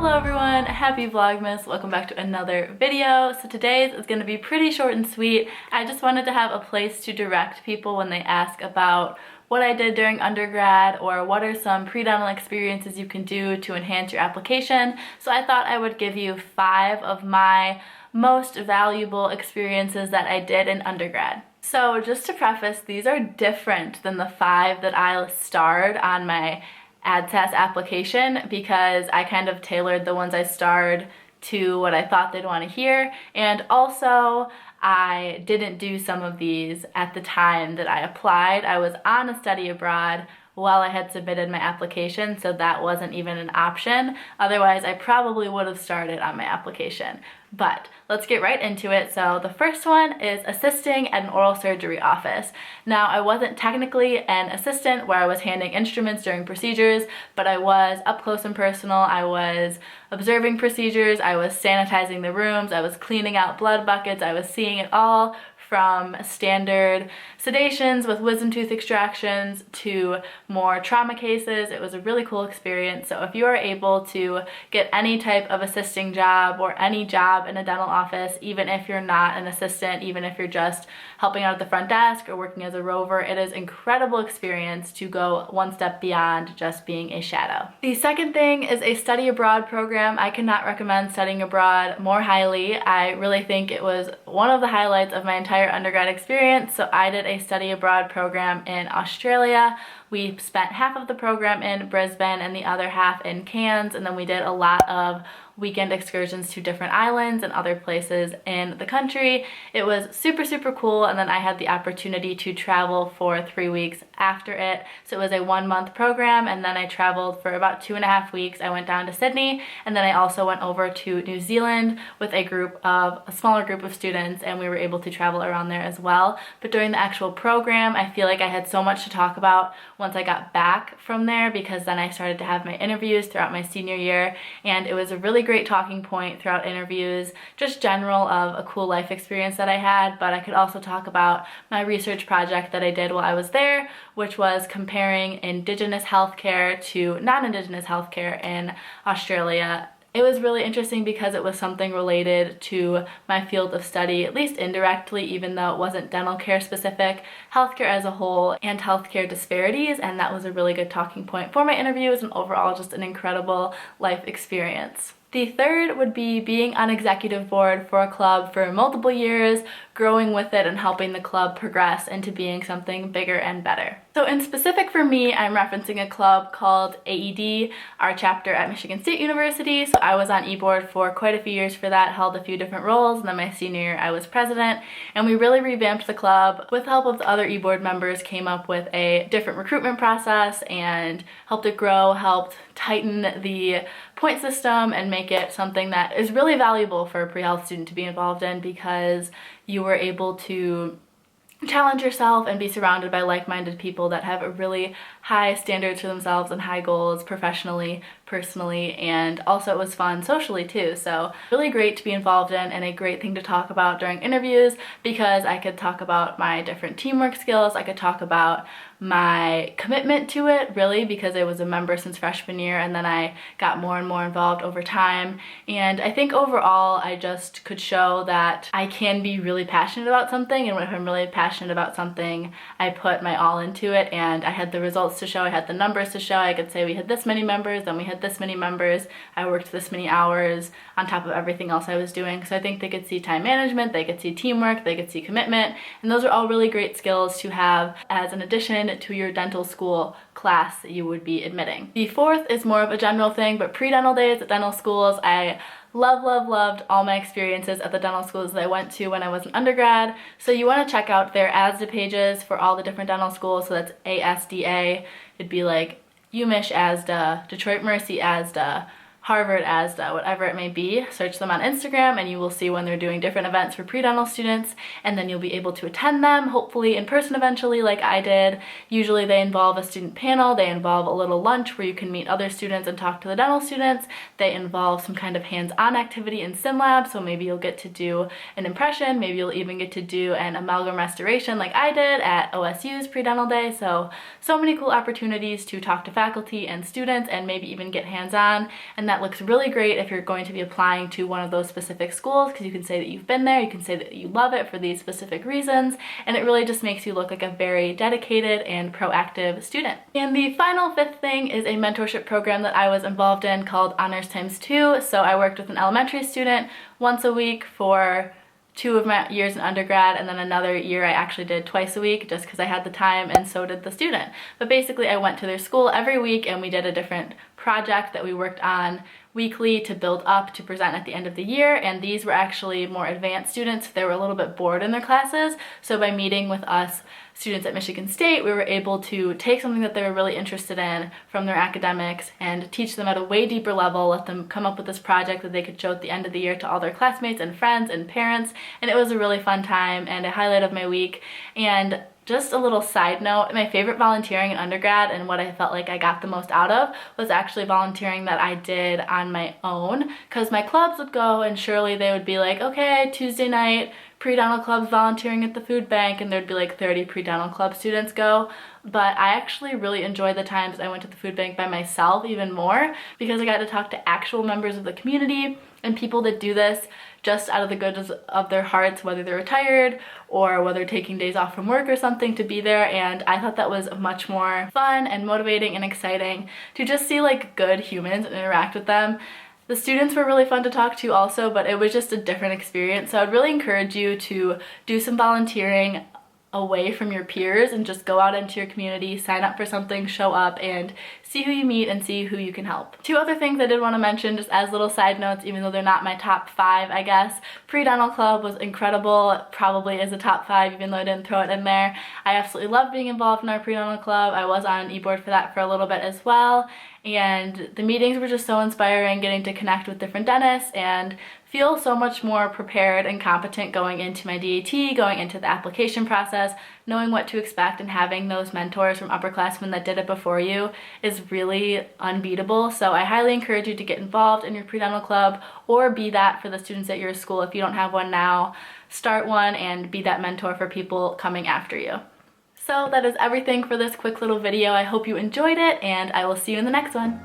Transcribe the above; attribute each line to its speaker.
Speaker 1: Hello everyone, happy Vlogmas. Welcome back to another video. So today's is going to be pretty short and sweet. I just wanted to have a place to direct people when they ask about what I did during undergrad or what are some pre-dental experiences you can do to enhance your application. So I thought I would give you 5 of my most valuable experiences that I did in undergrad. So just to preface, these are different than the 5 that I starred on my AdSAS application because I kind of tailored the ones I starred to what I thought they'd want to hear, and also I didn't do some of these at the time that I applied. I was on a study abroad while I had submitted my application, so that wasn't even an option. Otherwise, I probably would have started on my application. But let's get right into it. So the first one is assisting at an oral surgery office. Now, I wasn't technically an assistant where I was handing instruments during procedures, but I was up close and personal. I was observing procedures, I was sanitizing the rooms, I was cleaning out blood buckets, I was seeing it all from standard sedations with wisdom tooth extractions to more trauma cases. It was a really cool experience. So if you are able to get any type of assisting job or any job in a dental office, even if you're not an assistant, even if you're just helping out at the front desk or working as a rover, it is an incredible experience to go one step beyond just being a shadow. The second thing is a study abroad program. I cannot recommend studying abroad more highly. I really think it was one of the highlights of my entire undergrad experience. So I did a study abroad program in Australia. We spent half of the program in Brisbane and the other half in Cairns, and then we did a lot of weekend excursions to different islands and other places in the country. It was super cool, and then I had the opportunity to travel for 3 weeks after it. So it was a 1-month program, and then I traveled for about 2.5 weeks. I went down to Sydney, and then I also went over to New Zealand with a smaller group of students, and we were able to travel around there as well. But during the actual program, I feel like I had so much to talk about once I got back from there, because then I started to have my interviews throughout my senior year, and it was a really great talking point throughout interviews, just general of a cool life experience that I had. But I could also talk about my research project that I did while I was there, which was comparing Indigenous healthcare to non-Indigenous healthcare in Australia. It was really interesting because it was something related to my field of study, at least indirectly, even though it wasn't dental care specific, healthcare as a whole, and healthcare disparities, and that was a really good talking point for my interviews and overall just an incredible life experience. The third would be being on executive board for a club for multiple years, growing with it and helping the club progress into being something bigger and better. So in specific for me, I'm referencing a club called AED, our chapter at Michigan State University. So I was on e-board for quite a few years for that, held a few different roles, and then my senior year I was president, and we really revamped the club. With the help of the other e-board members, came up with a different recruitment process and helped it grow, helped tighten the point system and make it something that is really valuable for a pre-health student to be involved in, because you were able to challenge yourself and be surrounded by like-minded people that have a really high standards for themselves and high goals professionally, personally, and also it was fun socially too. So really great to be involved in and a great thing to talk about during interviews, because I could talk about my different teamwork skills, I could talk about my commitment to it, really, because I was a member since freshman year and then I got more and more involved over time. And I think overall I just could show that I can be really passionate about something, and if I'm really passionate about something, I put my all into it, and I had the results to show, I had the numbers to show. I could say we had this many members, then we had this many members, I worked this many hours on top of everything else I was doing. So I think they could see time management, they could see teamwork, they could see commitment, and those are all really great skills to have as an addition to your dental school class that you would be admitting. The fourth is more of a general thing, but pre-dental days at dental schools, I loved all my experiences at the dental schools that I went to when I was an undergrad. So you want to check out their ASDA pages for all the different dental schools. So that's ASDA, it'd be like UMich ASDA, Detroit Mercy ASDA, Harvard ASDA, whatever it may be. Search them on Instagram and you will see when they're doing different events for pre-dental students, and then you'll be able to attend them, hopefully in person eventually like I did. Usually they involve a student panel, they involve a little lunch where you can meet other students and talk to the dental students, they involve some kind of hands-on activity in SimLab, so maybe you'll get to do an impression, maybe you'll even get to do an amalgam restoration like I did at OSU's pre-dental day. So many cool opportunities to talk to faculty and students and maybe even get hands-on, and that looks really great if you're going to be applying to one of those specific schools, because you can say that you've been there, you can say that you love it for these specific reasons, and it really just makes you look like a very dedicated and proactive student. And the final fifth thing is a mentorship program that I was involved in called Honors Times 2. So I worked with an elementary student once a week for 2 of my years in undergrad, and then another year I actually did twice a week just because I had the time, and so did the student. But basically I went to their school every week and we did a different project that we worked on weekly to build up to present at the end of the year, and these were actually more advanced students. They were a little bit bored in their classes, so by meeting with us students at Michigan State, we were able to take something that they were really interested in from their academics and teach them at a way deeper level, let them come up with this project that they could show at the end of the year to all their classmates and friends and parents, and it was a really fun time and a highlight of my week. And just a little side note, my favorite volunteering in undergrad and what I felt like I got the most out of was actually volunteering that I did on my own, because my clubs would go and surely they would be like, okay, Tuesday night, pre-dental clubs volunteering at the food bank, and there'd be like 30 pre-dental club students go. But I actually really enjoyed the times I went to the food bank by myself even more, because I got to talk to actual members of the community and people that do this just out of the goodness of their hearts, whether they're retired or whether they're taking days off from work or something, to be there. And I thought that was much more fun and motivating and exciting to just see like good humans and interact with them. The students were really fun to talk to also, but it was just a different experience. So I'd really encourage you to do some volunteering away from your peers and just go out into your community, sign up for something, show up, and see who you meet and see who you can help. 2 other things I did want to mention just as little side notes, even though they're not my top 5, I guess. Pre-dental club was incredible. It probably is a top 5 even though I didn't throw it in there. I absolutely love being involved in our pre-dental club. I was on an e-board for that for a little bit as well. And the meetings were just so inspiring, getting to connect with different dentists and feel so much more prepared and competent going into my DAT, going into the application process, knowing what to expect, and having those mentors from upperclassmen that did it before you is really unbeatable. So I highly encourage you to get involved in your pre-dental club, or be that for the students at your school. If you don't have one now, start one and be that mentor for people coming after you. So that is everything for this quick little video. I hope you enjoyed it, and I will see you in the next one.